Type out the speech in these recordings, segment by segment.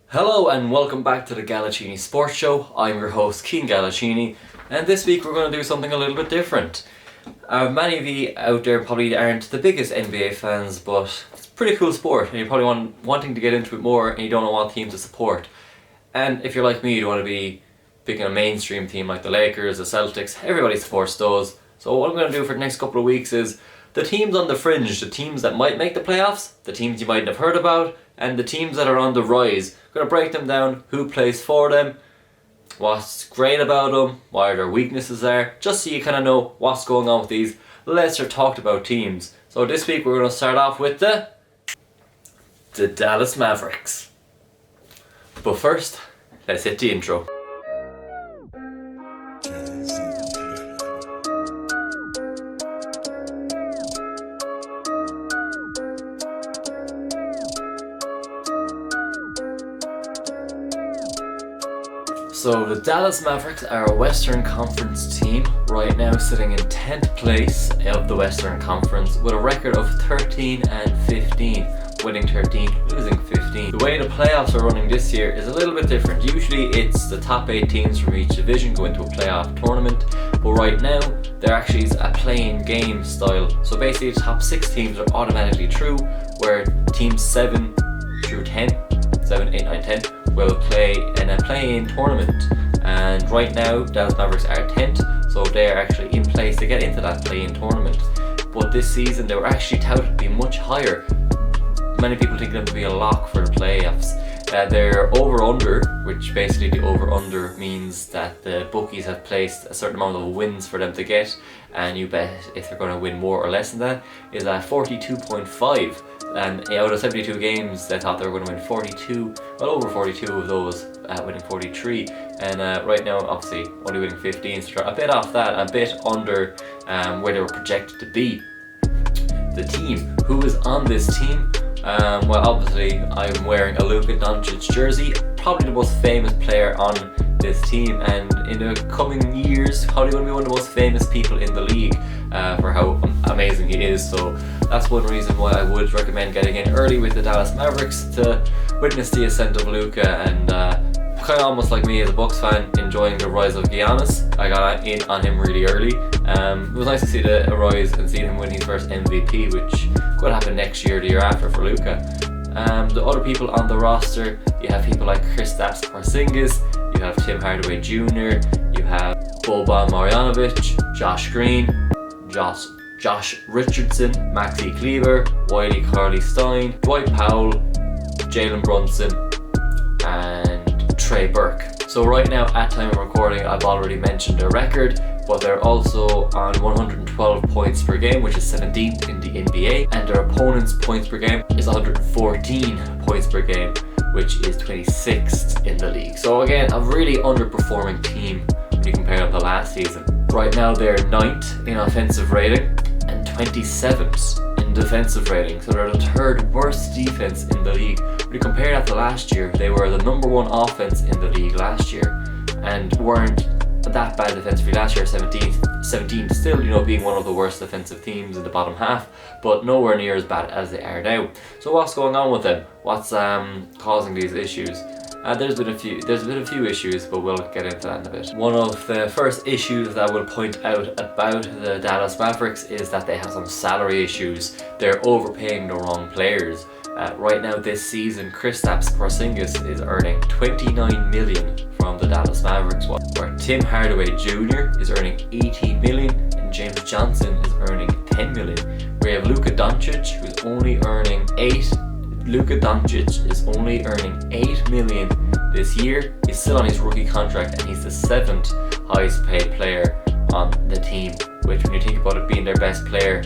Hello and welcome back to the Gallachini Sports Show. I'm your host, Gallachini, and this week we're going to do something a little bit different. Many of you out there probably aren't the biggest NBA fans, but it's a pretty cool sport and you're probably wanting to get into it more and you don't know what team to support. And if you're like me, you want to be picking a mainstream team like the Lakers, the Celtics. Everybody supports those. So what I'm going to do for the next couple of weeks is the teams on the fringe, the teams that might make the playoffs, the teams you mightn't have heard about, and the teams that are on the rise. I'm going to break them down, who plays for them, what's great about them, why their weaknesses are, just so you kind of know what's going on with these lesser talked about teams. So this week we're going to start off with the Dallas Mavericks. But first, let's hit the intro. So the Dallas Mavericks are a Western Conference team, right now sitting in 10th place of the Western Conference with a record of 13-15, winning 13, losing 15. The way the playoffs are running this year is a little bit different. Usually it's the top 8 teams from each division go into a playoff tournament, but right now they're actually a play-in game style. So basically the top 6 teams are automatically through, where teams 7 through 10, 7, 8, 9, 10 will play in a play-in tournament, and right now Dallas Mavericks are 10th, so they're actually in place to get into that play-in tournament. But this season they were actually touted to be much higher. Many people think them to be a lock for the playoffs. They're over-under, which basically the over-under means that the bookies have placed a certain amount of wins for them to get, and you bet if they're going to win more or less than that is at 42.5. And out of 72 games, they thought they were going to win 42, well over 42 of those, winning 43. And right now, obviously, only winning 15, so they're a bit off that, a bit under where they were projected to be. The team, who is on this team? Well, obviously, I'm wearing a Luka Doncic jersey, probably the most famous player on this team, and in the coming years, probably going to be one of the most famous people in the league for how amazing he is. So that's one reason why I would recommend getting in early with the Dallas Mavericks to witness the ascent of Luka, and kind of almost like me as a Bucks fan, enjoying the rise of Giannis. I got in on him really early. It was nice to see the rise and see him win his first MVP, which could happen next year, the year after for Luka. The other people on the roster, you have people like Kristaps Porzingis, you have Tim Hardaway Jr., you have Boban Marjanovic, Josh Green, Josh Richardson, Maxi Kleber, Wiley Cauley-Stein, Dwight Powell, Jalen Brunson, and Trey Burke. So right now, at time of recording, I've already mentioned their record, but they're also on 112 points per game, which is 17th in the NBA, and their opponent's points per game is 114 points per game, which is 26th in the league. So again, a really underperforming team when you compare them to last season. Right now they're 9th in offensive rating and 27th in defensive rating, so they're the 3rd worst defense in the league. When you compare that to last year, they were the number 1 offense in the league last year and weren't that bad defensively last year, 17th, still, being one of the worst defensive teams in the bottom half, but nowhere near as bad as they are now. So what's going on with them? What's causing these issues? There's been a few issues, but we'll get into that in a bit. One of the first issues that I will point out about the Dallas Mavericks is that they have some salary issues. They're overpaying the wrong players. Right now this season, Kristaps Porzingis is earning $29 million from the Dallas Mavericks, where Tim Hardaway Jr. is earning $18 million and James Johnson is earning $10 million. We have Luka Doncic, who's only earning $8 million this year. He's still on his rookie contract and he's the 7th highest paid player on the team, which when you think about it being their best player,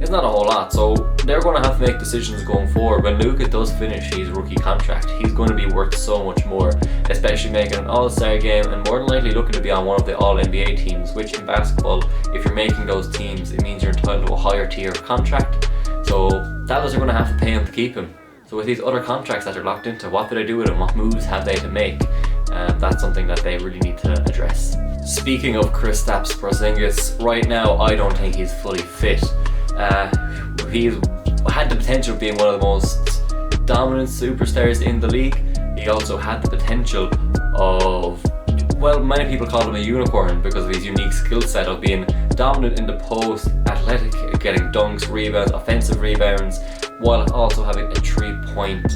it's not a whole lot. So they're going to have to make decisions going forward. When Luka does finish his rookie contract, he's going to be worth so much more, especially making an all-star game and more than likely looking to be on one of the all-NBA teams, which in basketball, if you're making those teams, it means you're entitled to a higher tier of contract. So Dallas are going to have to pay him to keep him. So with these other contracts that are locked into, what do they do with him? What moves have they to make? That's something that they really need to address. Speaking of Kristaps Porzingis, right now I don't think he's fully fit. He's had the potential of being one of the most dominant superstars in the league, he also had the potential of, well, many people call him a unicorn because of his unique skill set of being dominant in the post, athletic, getting dunks, rebounds, offensive rebounds, while also having a 3-point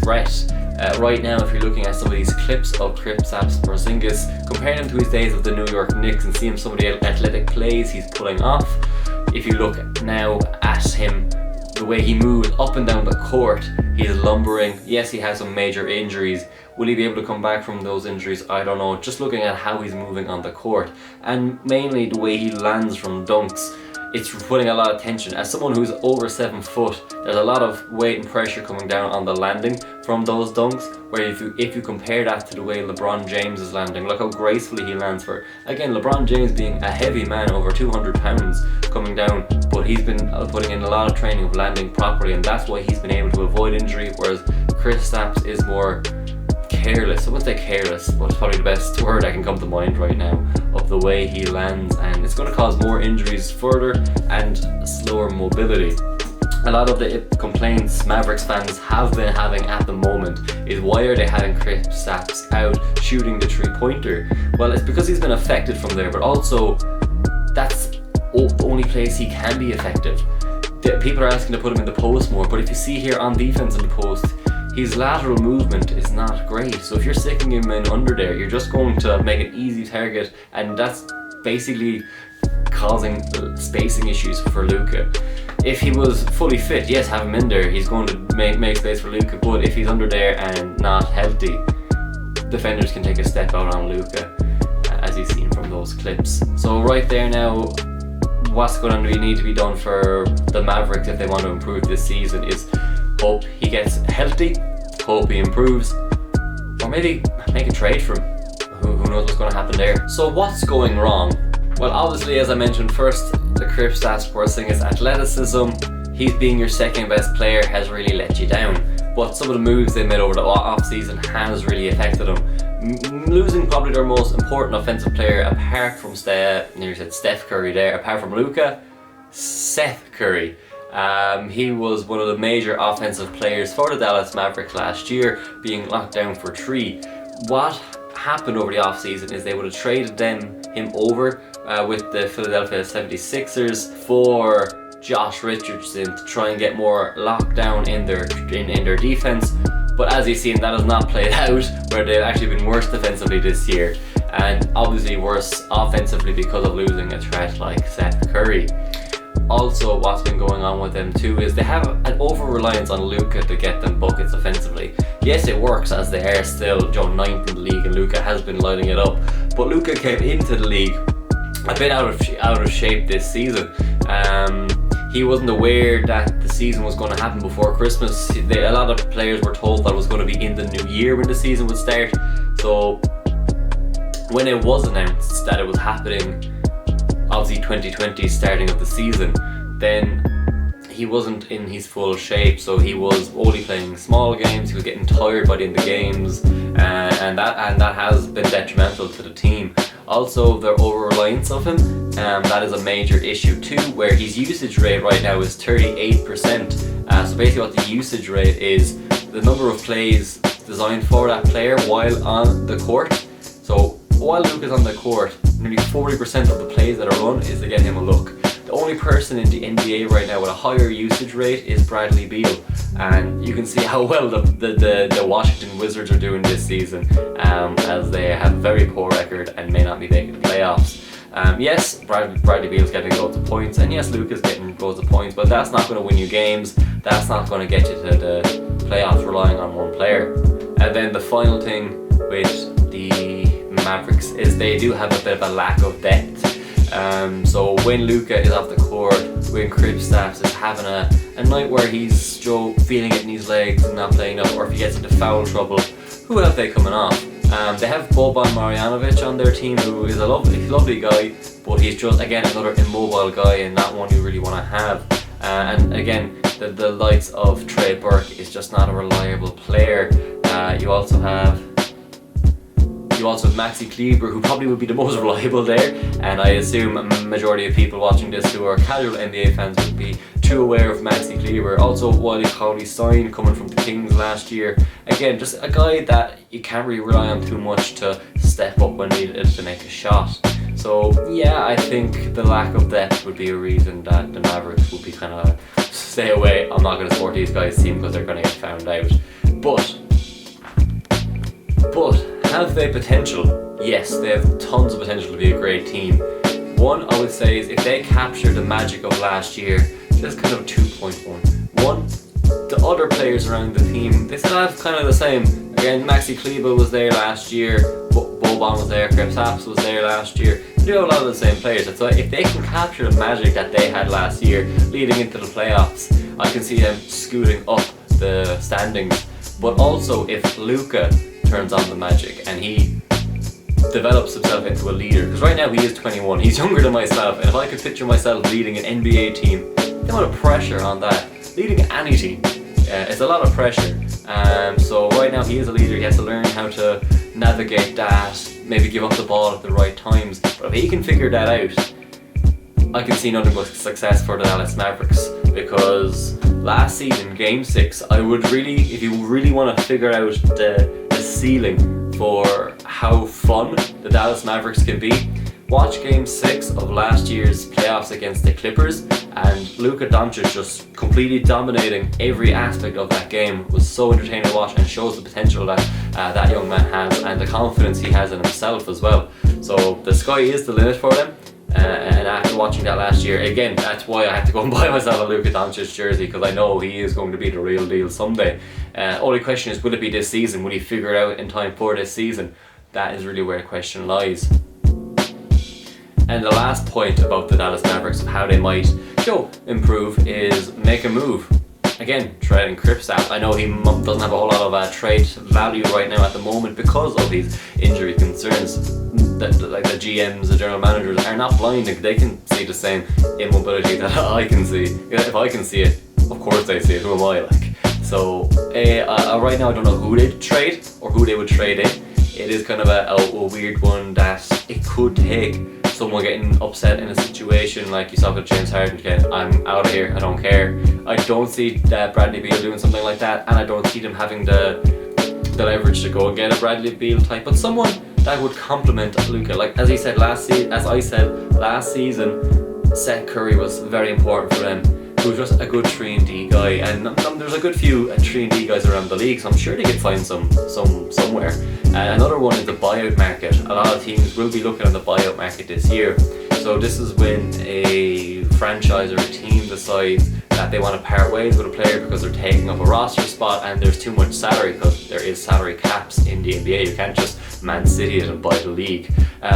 threat. Right now, if you're looking at some of these clips of Kristaps Porzingis, comparing him to his days with the New York Knicks and seeing some of the athletic plays he's pulling off, if you look now at him, the way he moves up and down the court, he's lumbering. Yes, he has some major injuries. Will he be able to come back from those injuries? I don't know. Just looking at how he's moving on the court, and mainly the way he lands from dunks, it's putting a lot of tension. As someone who's over 7 foot, there's a lot of weight and pressure coming down on the landing from those dunks, where if you compare that to the way LeBron James is landing, look how gracefully he lands for, again, LeBron James being a heavy man, over 200 pounds coming down, but he's been putting in a lot of training of landing properly, and that's why he's been able to avoid injury, whereas Kristaps is more careless. I wouldn't say careless, but it's probably the best word I can come to mind right now of the way he lands, and it's going to cause more injuries further and slower mobility. A lot of the complaints Mavericks fans have been having at the moment is, why are they having Kristaps out shooting the 3-pointer? Well, it's because he's been affected from there, but also that's the only place he can be effective. People are asking to put him in the post more, but if you see here on defense in the post, his lateral movement is not great. So if you're sticking him in under there, you're just going to make an easy target, and that's basically causing spacing issues for Luka. If he was fully fit, yes, have him in there, he's going to make space for Luka, but if he's under there and not healthy, defenders can take a step out on Luka, as you've seen from those clips. So right there now, what's going to need to be done for the Mavericks if they want to improve this season is hope he gets healthy, hope he improves, or maybe make a trade for him. Who knows what's going to happen there. So what's going wrong? Well, obviously, as I mentioned first, the Kristaps Porzingis athleticism, he's being your second best player, has really let you down. But some of the moves they made over the off-season has really affected them. Losing probably their most important offensive player, apart from Steph Curry there, apart from Luka, Seth Curry. He was one of the major offensive players for the Dallas Mavericks last year, being locked down for 3. What happened over the offseason is they would have traded him over with the Philadelphia 76ers for Josh Richardson to try and get more lockdown in their defense. But as you've seen, that has not played out, where they've actually been worse defensively this year, and obviously worse offensively because of losing a threat like Seth Curry. Also, what's been going on with them too is they have an over-reliance on Luka to get them buckets offensively. Yes, it works, as they are still 9th in the league and Luka has been lighting it up, but Luka came into the league a bit out of shape this season. He wasn't aware that the season was going to happen before Christmas. A lot of players were told that it was going to be in the new year when the season would start. So when it was announced that it was happening, obviously 2020 starting of the season, then he wasn't in his full shape, so he was only playing small games, he was getting tired by the end of games, and that has been detrimental to the team. Also, their over-reliance of him, that is a major issue too, where his usage rate right now is 38%. So basically what the usage rate is the number of plays designed for that player while on the court. So while Luke is on the court, nearly 40% of the plays that are run is to get him a look. The only person in the NBA right now with a higher usage rate is Bradley Beal, and you can see how well the Washington Wizards are doing this season, as they have a very poor record and may not be making the playoffs. Yes, Bradley Beal's getting loads of points, and yes, Luke is getting loads of points, but that's not going to win you games. That's not going to get you to the playoffs relying on one player. And then the final thing with the Mavericks is they do have a bit of a lack of depth. So when Luka is off the court, when Kristaps is having a night where he's feeling it in his legs and not playing up, or if he gets into foul trouble, who have they coming off? They have Boban Marjanovic on their team, who is a lovely guy, but he's just, again, another immobile guy and not one you really want to have. And again, the likes of Trey Burke is just not a reliable player. You also have Maxi Kleber, who probably would be the most reliable there, and I assume a majority of people watching this who are casual NBA fans would be too aware of Maxi Kleber. Also, Wiley Cauley-Stein coming from the Kings last year. Again, just a guy that you can't really rely on too much to step up when needed to make a shot. So yeah, I think the lack of depth would be a reason that the Mavericks would be kind of stay away. I'm not going to support these guys' team because they're going to get found out. But have they potential? Yes, they have tons of potential to be a great team. One, I would say, is if they capture the magic of last year, just kind of 2.1. One, the other players around the team, they still have kind of the same. Again, Maxi Kleber was there last year, Boban was there, Kristaps was there last year. They do have a lot of the same players. So if they can capture the magic that they had last year, leading into the playoffs, I can see them scooting up the standings. But also, if Luka turns on the magic and he develops himself into a leader, because right now he is 21, he's younger than myself, and if I could picture myself leading an NBA team, the amount of pressure on that, leading any team, it's a lot of pressure. So right now he is a leader, he has to learn how to navigate that, maybe give up the ball at the right times. But if he can figure that out, I can see nothing but success for the Dallas Mavericks, because last season, Game 6, I would really, if you really want to figure out the ceiling for how fun the Dallas Mavericks can be, watch Game 6 of last year's playoffs against the Clippers, and Luka Doncic just completely dominating every aspect of that game. Was so entertaining to watch and shows the potential that that young man has, and the confidence he has in himself as well. So the sky is the limit for them. And after watching that last year, again, that's why I had to go and buy myself a Luka Doncic jersey, because I know he is going to be the real deal someday. Only question is, will it be this season? Will he figure it out in time for this season? That is really where the question lies. And the last point about the Dallas Mavericks of how they might improve is make a move. Again, trading Kristaps. I know he doesn't have a whole lot of trade value right now at the moment because of his injury concerns. Like the GMs, the general managers are not blind. They can see the same immobility that I can see. If I can see it, of course they see it. Who am I? So right now I don't know who they'd trade or who they would trade in. It is kind of a weird one that it could take someone getting upset in a situation like you saw with James Harden again. I'm out of here, I don't care. I don't see Bradley Beal doing something like that, and I don't see them having the leverage to go and get a Bradley Beal type, but someone that would complement Luka. Like as I said last season, Seth Curry was very important for them. He was just a good 3-and-D guy, and there's a good few 3-and-D guys around the league, so I'm sure they could find some somewhere. Another one is the buyout market. A lot of teams will be looking at the buyout market this year. So this is when a franchise or a team decides that they want to part ways with a player because they're taking up a roster spot and there's too much salary, because there is salary caps in the NBA. You can't just Man City it and buy the league.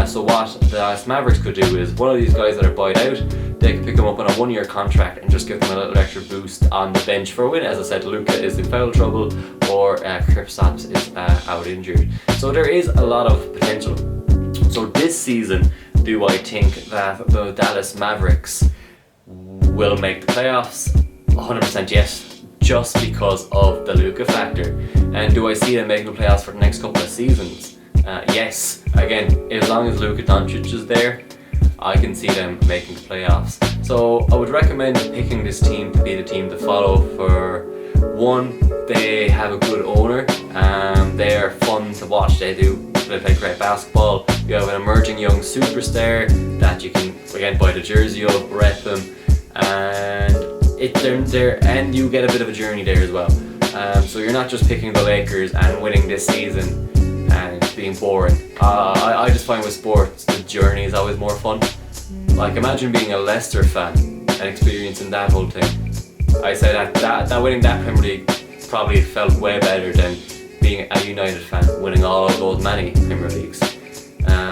So what the Dallas Mavericks could do is, one of these guys that are buyed out, they can pick them up on a 1-year contract and just give them a little extra boost on the bench for a win. As I said, Luka is in foul trouble, or Kristaps is out injured. So there is a lot of potential. So this season, do I think that the Dallas Mavericks will make the playoffs? 100% yes, just because of the Luka factor. And do I see them making the playoffs for the next couple of seasons? Yes. Again, as long as Luka Doncic is there, I can see them making the playoffs. So I would recommend picking this team to be the team to follow. For one, they have a good owner. They are fun to watch. They play great basketball. You have an emerging young superstar that you can again buy the jersey of, rep them, and and you get a bit of a journey there as well. So you're not just picking the Lakers and winning this season and it's being boring. I just find with sports the journey is always more fun. Like imagine being a Leicester fan and experiencing that whole thing. I say that winning that Premier League probably felt way better than being a United fan winning all of those many Premier Leagues.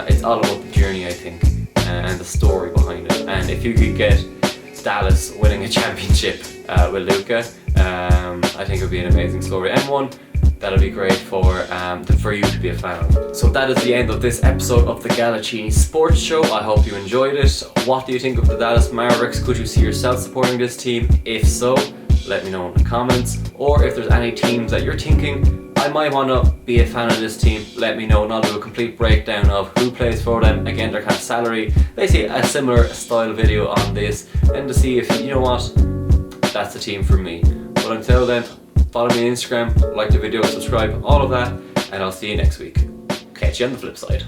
It's all about the journey, I think, and the story behind it. And if you could get Dallas winning a championship with Luka, I think it would be an amazing story, and one that'll be great for you to be a fan of. So that is the end of this episode of the Gallachini Sports Show. I hope you enjoyed it. What do you think of the Dallas Mavericks? Could you see yourself supporting this team? If so, let me know in the comments. Or if there's any teams that you're thinking, I might want to be a fan of this team, let me know, and I'll do a complete breakdown of who plays for them, again their kind of salary, basically a similar style video on this, and to see if, you know what, that's the team for me. But until then, follow me on Instagram, like the video, subscribe, all of that, and I'll see you next week. Catch you on the flip side.